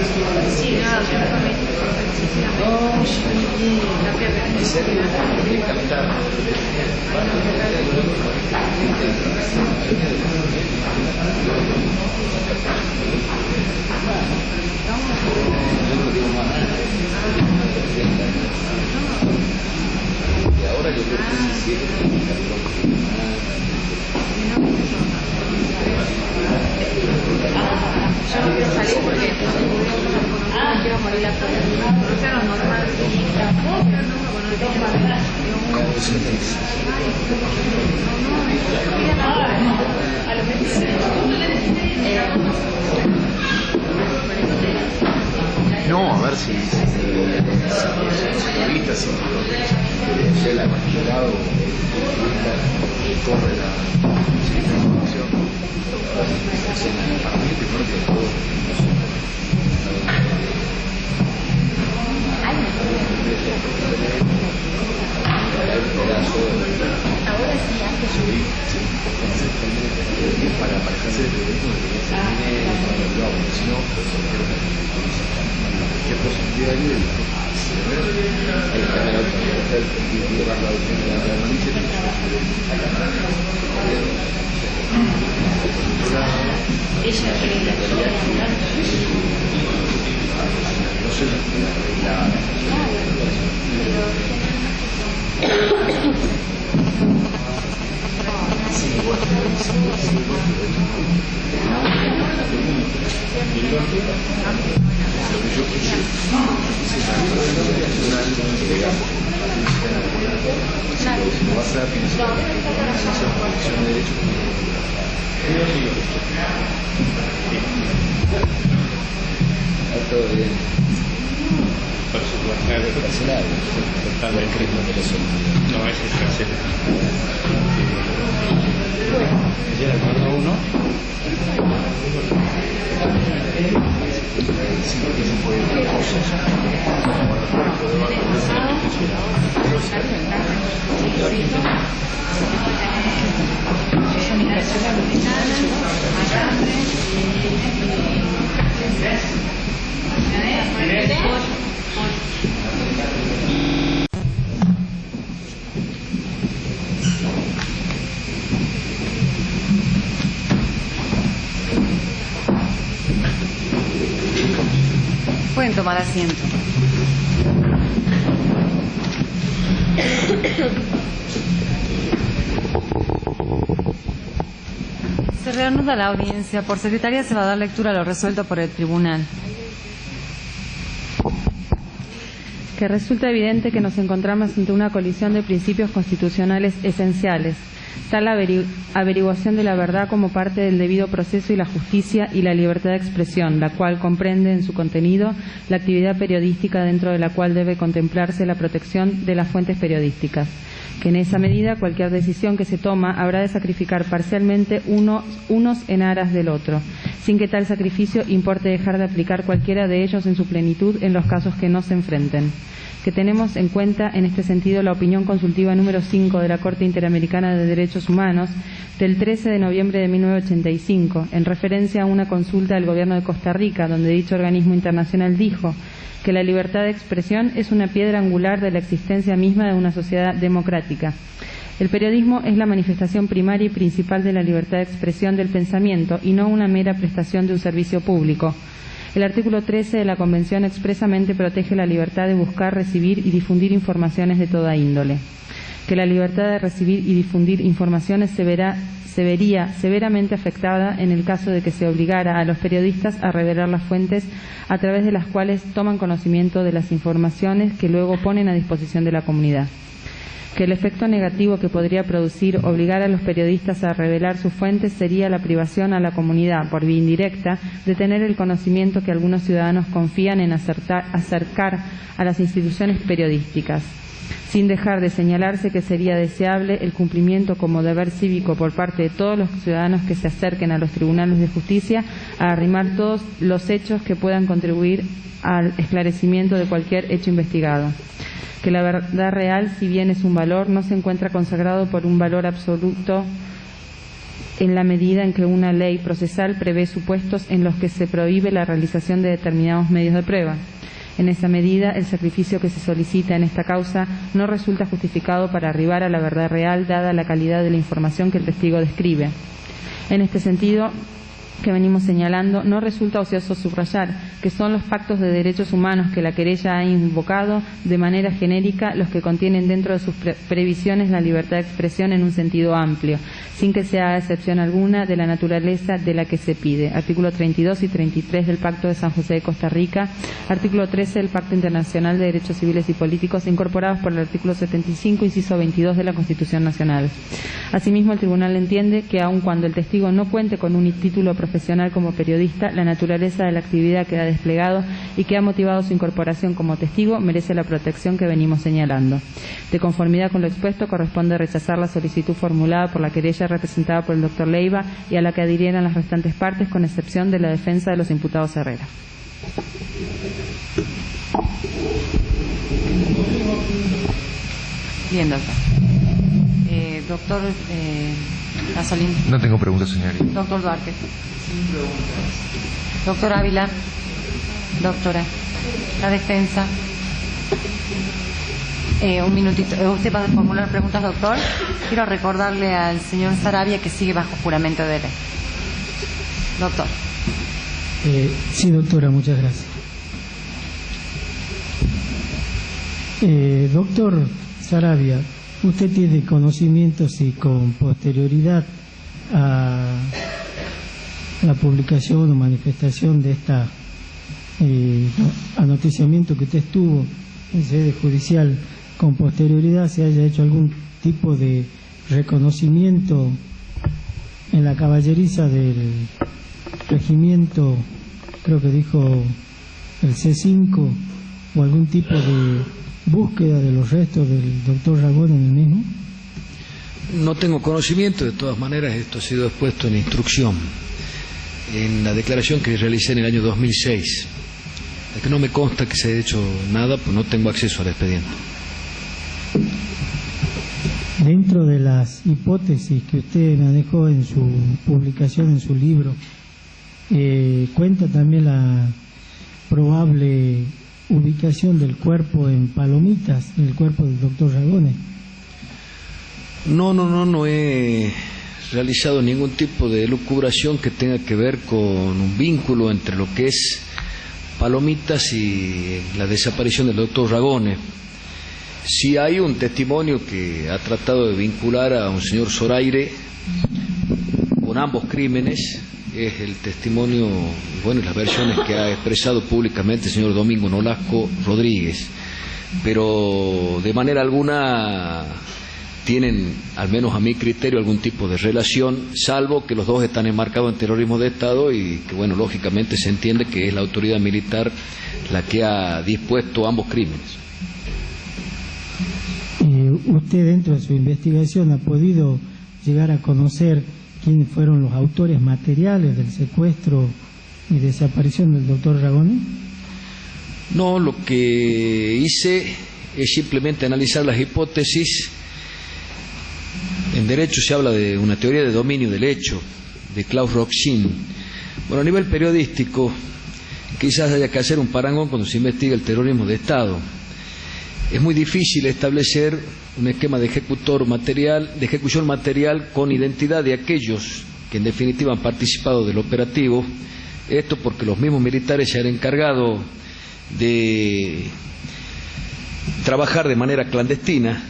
sí, no, yo me permito. Ahora yo creo que sí, yo no quiero salir porque no quiero morir a todos. No sea lo normal. No, a ver si periodistas, si la magistrado corre la información. Para mí, primero que todo, ahora sí, antes para ejercer el periodismo si no, cualquier posibilidad de ella quiere ir a no sé todo bien. Por supuesto, no, ese es cárcel. Ayer acordó uno. Pueden tomar asiento. Se reanuda la audiencia. Por secretaría se va a dar lectura a lo resuelto por el tribunal. Que resulta evidente que nos encontramos ante una colisión de principios constitucionales esenciales, está la averiguación de la verdad como parte del debido proceso y la justicia y la libertad de expresión, la cual comprende en su contenido la actividad periodística dentro de la cual debe contemplarse la protección de las fuentes periodísticas, que en esa medida cualquier decisión que se toma habrá de sacrificar parcialmente unos en aras del otro, sin que tal sacrificio importe dejar de aplicar cualquiera de ellos en su plenitud en los casos que no se enfrenten. Que tenemos en cuenta en este sentido la opinión consultiva número 5 de la Corte Interamericana de Derechos Humanos del 13 de noviembre de 1985, en referencia a una consulta del Gobierno de Costa Rica, donde dicho organismo internacional dijo que la libertad de expresión es una piedra angular de la existencia misma de una sociedad democrática. El periodismo es la manifestación primaria y principal de la libertad de expresión del pensamiento y no una mera prestación de un servicio público. El artículo 13 de la Convención expresamente protege la libertad de buscar, recibir y difundir informaciones de toda índole. Que la libertad de recibir y difundir informaciones se vería severamente afectada en el caso de que se obligara a los periodistas a revelar las fuentes a través de las cuales toman conocimiento de las informaciones que luego ponen a disposición de la comunidad. Que el efecto negativo que podría producir obligar a los periodistas a revelar sus fuentes sería la privación a la comunidad, por vía indirecta, de tener el conocimiento que algunos ciudadanos confían en acercar a las instituciones periodísticas, sin dejar de señalarse que sería deseable el cumplimiento como deber cívico por parte de todos los ciudadanos que se acerquen a los tribunales de justicia a arrimar todos los hechos que puedan contribuir al esclarecimiento de cualquier hecho investigado. Que la verdad real, si bien es un valor, no se encuentra consagrado por un valor absoluto en la medida en que una ley procesal prevé supuestos en los que se prohíbe la realización de determinados medios de prueba. En esa medida, el sacrificio que se solicita en esta causa no resulta justificado para arribar a la verdad real, dada la calidad de la información que el testigo describe. En este sentido, que venimos señalando, no resulta ocioso subrayar que son los pactos de derechos humanos que la querella ha invocado de manera genérica los que contienen dentro de sus previsiones la libertad de expresión en un sentido amplio, sin que se haga excepción alguna de la naturaleza de la que se pide. Artículo 32 y 33 del Pacto de San José de Costa Rica, artículo 13 del Pacto Internacional de Derechos Civiles y Políticos, incorporados por el artículo 75, inciso 22 de la Constitución Nacional. Asimismo, el Tribunal entiende que aun cuando el testigo no cuente con un título profesional como periodista, la naturaleza de la actividad que ha desplegado y que ha motivado su incorporación como testigo merece la protección que venimos señalando. De conformidad con lo expuesto, corresponde rechazar la solicitud formulada por la querella representada por el doctor Leiva y a la que adhirieran las restantes partes, con excepción de la defensa de los imputados Herrera. Bien, doctor. Doctor Gasolín. No tengo preguntas, señorita. Doctor Duarte. Doctor Ávila. Doctora. La defensa. Un minutito. ¿Usted va a formular preguntas, doctor? Quiero recordarle al señor Sarabia que sigue bajo juramento de ley. Doctor. Sí, doctora, muchas gracias. Doctor Sarabia, usted tiene conocimientos y con posterioridad a la publicación o manifestación de esta anoticiamiento que usted estuvo en sede judicial, con posterioridad se haya hecho algún tipo de reconocimiento en la caballeriza del regimiento, creo que dijo el C5, o algún tipo de búsqueda de los restos del doctor Ragone en el mismo? No tengo conocimiento, de todas maneras esto ha sido expuesto en instrucción, en la declaración que realicé en el año 2006. Es que no me consta que se haya hecho nada, pues no tengo acceso al expediente. Dentro de las hipótesis que usted manejó en su publicación, en su libro, cuenta también la probable ubicación del cuerpo en Palomitas, el cuerpo del doctor Ragone. No he realizado ningún tipo de elucubración que tenga que ver con un vínculo entre lo que es Palomitas y la desaparición del doctor Ragone. Sí hay un testimonio que ha tratado de vincular a un señor Zoraire con ambos crímenes. Es el testimonio, bueno, las versiones que ha expresado públicamente el señor Domingo Nolasco Rodríguez, pero de manera alguna tienen, al menos a mi criterio, algún tipo de relación, salvo que los dos están enmarcados en terrorismo de Estado y que, bueno, lógicamente se entiende que es la autoridad militar la que ha dispuesto ambos crímenes. ¿Usted dentro de su investigación ha podido llegar a conocer quiénes fueron los autores materiales del secuestro y desaparición del doctor Ragone? No, lo que hice es simplemente analizar las hipótesis. En derecho se habla de una teoría de dominio del hecho, de Klaus Roxin. Bueno, a nivel periodístico, quizás haya que hacer un parangón cuando se investiga el terrorismo de Estado. Es muy difícil establecer un esquema de ejecución material con identidad de aquellos que en definitiva han participado del operativo. Esto porque los mismos militares se han encargado de trabajar de manera clandestina.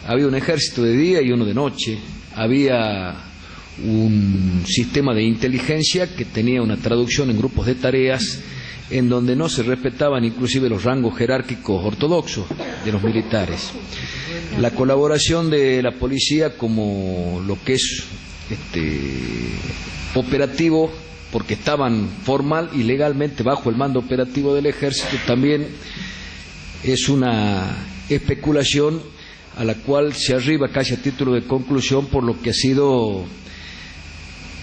Había un ejército de día y uno de noche. Había un sistema de inteligencia que tenía una traducción en grupos de tareas en donde no se respetaban inclusive los rangos jerárquicos ortodoxos de los militares. La colaboración de la policía como lo que es operativo, porque estaban formal y legalmente bajo el mando operativo del ejército, también es una especulación a la cual se arriba casi a título de conclusión por lo que ha sido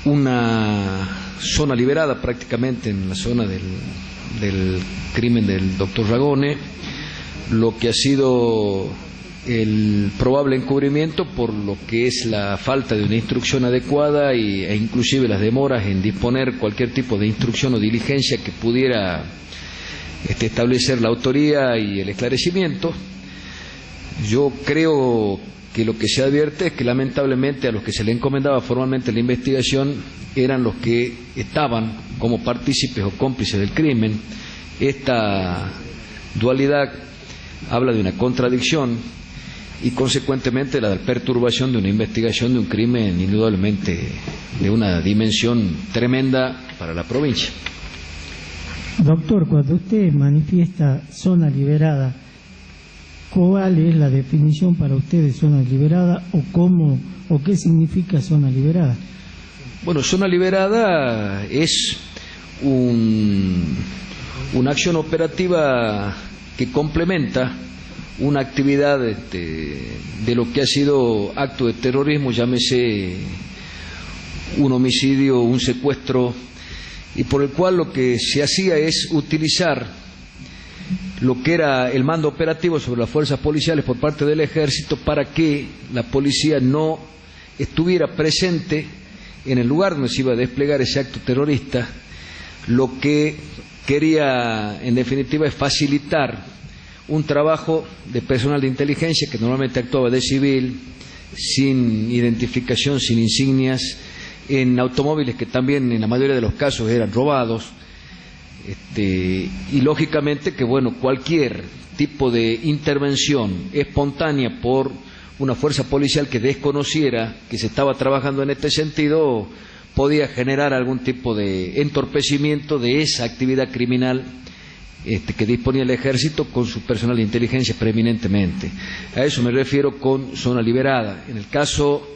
una zona liberada prácticamente en la zona del crimen del doctor Ragone, lo que ha sido el probable encubrimiento por lo que es la falta de una instrucción adecuada e inclusive las demoras en disponer cualquier tipo de instrucción o diligencia que pudiera establecer la autoría y el esclarecimiento. Yo creo que lo que se advierte es que lamentablemente a los que se le encomendaba formalmente la investigación eran los que estaban como partícipes o cómplices del crimen. Esta dualidad habla de una contradicción y consecuentemente la perturbación de una investigación de un crimen indudablemente de una dimensión tremenda para la provincia. Doctor, cuando usted manifiesta zona liberada, ¿cuál es la definición para usted de zona liberada o qué significa zona liberada? Bueno, zona liberada es una acción operativa que complementa una actividad de lo que ha sido acto de terrorismo, llámese un homicidio, un secuestro, y por el cual lo que se hacía es utilizar lo que era el mando operativo sobre las fuerzas policiales por parte del ejército para que la policía no estuviera presente en el lugar donde se iba a desplegar ese acto terrorista. Lo que quería en definitiva es facilitar un trabajo de personal de inteligencia que normalmente actuaba de civil, sin identificación, sin insignias, en automóviles que también en la mayoría de los casos eran robados. Y lógicamente que bueno, cualquier tipo de intervención espontánea por una fuerza policial que desconociera que se estaba trabajando en este sentido podía generar algún tipo de entorpecimiento de esa actividad criminal que disponía el ejército con su personal de inteligencia preeminentemente. A eso me refiero con zona liberada. En el caso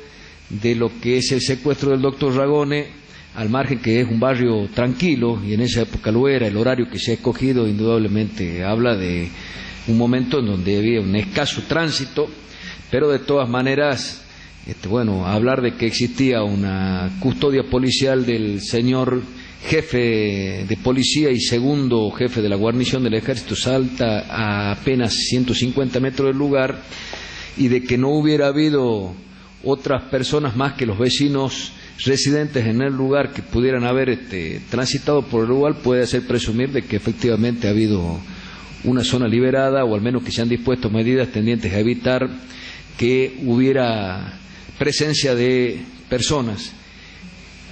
de lo que es el secuestro del doctor Ragone, al margen que es un barrio tranquilo, y en esa época lo era, el horario que se ha escogido indudablemente habla de un momento en donde había un escaso tránsito, pero de todas maneras, hablar de que existía una custodia policial del señor jefe de policía y segundo jefe de la guarnición del ejército Salta a apenas 150 metros del lugar, y de que no hubiera habido otras personas más que los vecinos residentes en el lugar que pudieran haber transitado por el lugar, puede hacer presumir de que efectivamente ha habido una zona liberada, o al menos que se han dispuesto medidas tendientes a evitar que hubiera presencia de personas.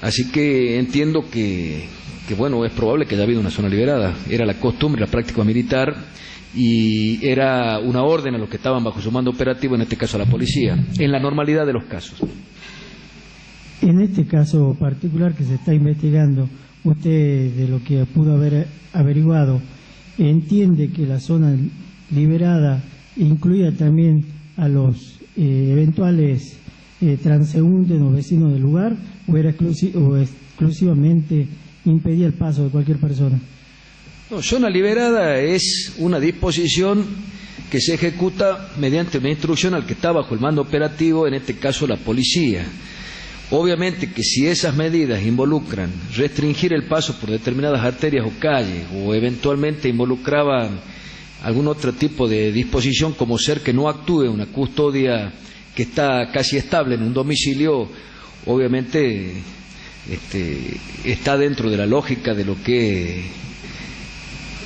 Así que entiendo que es probable que haya habido una zona liberada. Era la costumbre, la práctica militar, y era una orden a los que estaban bajo su mando operativo, en este caso a la policía, en la normalidad de los casos. En este caso particular que se está investigando, usted, de lo que pudo haber averiguado, ¿entiende que la zona liberada incluía también a los eventuales transeúntes o vecinos del lugar, o era exclusivamente impedía el paso de cualquier persona? No, zona liberada es una disposición que se ejecuta mediante una instrucción al que está bajo el mando operativo, en este caso la policía. Obviamente que si esas medidas involucran restringir el paso por determinadas arterias o calles, o eventualmente involucraban algún otro tipo de disposición, como ser que no actúe una custodia que está casi estable en un domicilio, obviamente está dentro de la lógica de lo que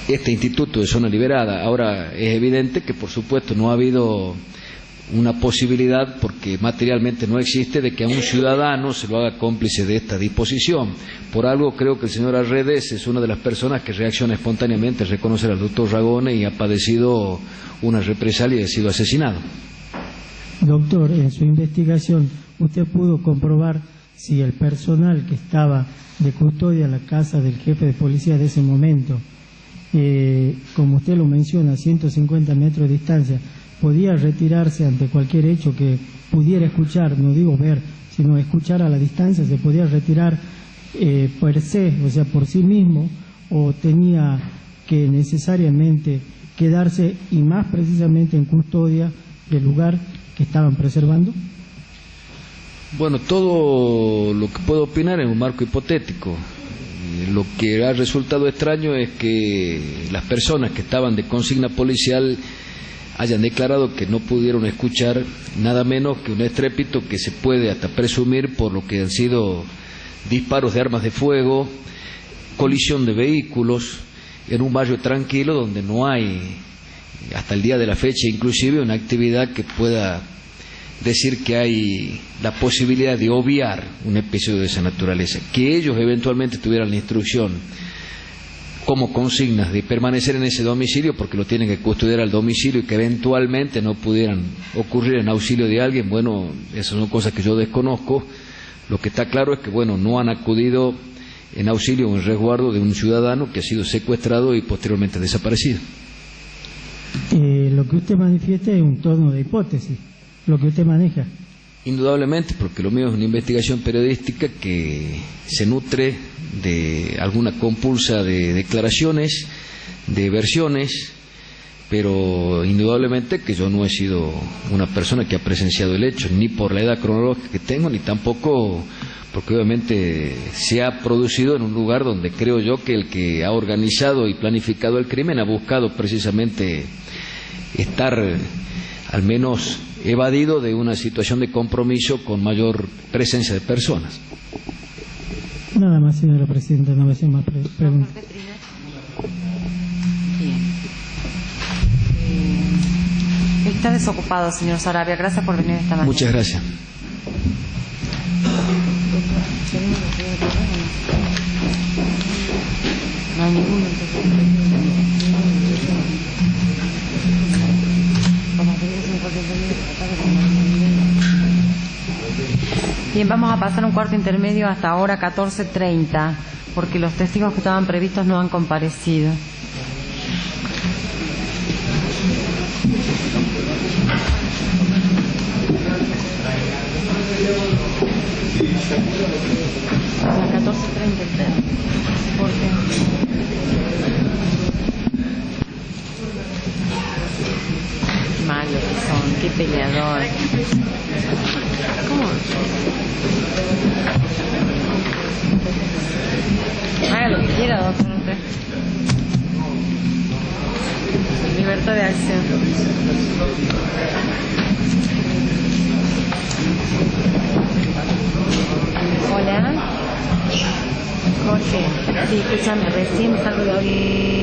este instituto de zona liberada. Ahora, es evidente que por supuesto no ha habido una posibilidad, porque materialmente no existe, de que a un ciudadano se lo haga cómplice de esta disposición. Por algo creo que el señor Arredes es una de las personas que reacciona espontáneamente a reconocer al doctor Ragone y ha padecido una represalia y ha sido asesinado. Doctor, en su investigación, ¿usted pudo comprobar si el personal que estaba de custodia en la casa del jefe de policía de ese momento, como usted lo menciona, a 150 metros de distancia, podía retirarse ante cualquier hecho que pudiera escuchar, no digo ver, sino escuchar a la distancia, se podía retirar per se, o sea, por sí mismo, o tenía que necesariamente quedarse, y más precisamente en custodia del lugar que estaban preservando? Bueno, todo lo que puedo opinar es un marco hipotético. Lo que ha resultado extraño es que las personas que estaban de consigna policial hayan declarado que no pudieron escuchar nada menos que un estrépito que se puede hasta presumir por lo que han sido disparos de armas de fuego, colisión de vehículos, en un barrio tranquilo donde no hay, hasta el día de la fecha inclusive, una actividad que pueda decir que hay la posibilidad de obviar un episodio de esa naturaleza. Que ellos eventualmente tuvieran la instrucción como consignas de permanecer en ese domicilio porque lo tienen que custodiar al domicilio, y que eventualmente no pudieran ocurrir en auxilio de alguien, bueno, esas son cosas que yo desconozco. Lo que está claro es que, bueno, no han acudido en auxilio o en resguardo de un ciudadano que ha sido secuestrado y posteriormente desaparecido. Lo que usted manifiesta es un tono de hipótesis, lo que usted maneja. Indudablemente, porque lo mío es una investigación periodística que se nutre de alguna compulsa de declaraciones, de versiones, pero indudablemente que yo no he sido una persona que ha presenciado el hecho, ni por la edad cronológica que tengo, ni tampoco porque obviamente se ha producido en un lugar donde creo yo que el que ha organizado y planificado el crimen ha buscado precisamente estar al menos evadido de una situación de compromiso con mayor presencia de personas. Nada más, señora presidenta, no me hacen más preguntas. Está desocupado, señor Sarabia. Gracias por venir esta mañana. Muchas gracias. No hay ninguno. Bien, vamos a pasar un cuarto intermedio hasta ahora 14:30, porque los testigos que estaban previstos no han comparecido. A 14:30 ¿por qué? Malos que son, qué peleador. ¿Cómo? Haga lo que quiera, doctor. Libertad de acción. Hola. Jorge, sí, escúchame, recién salgo de hoy.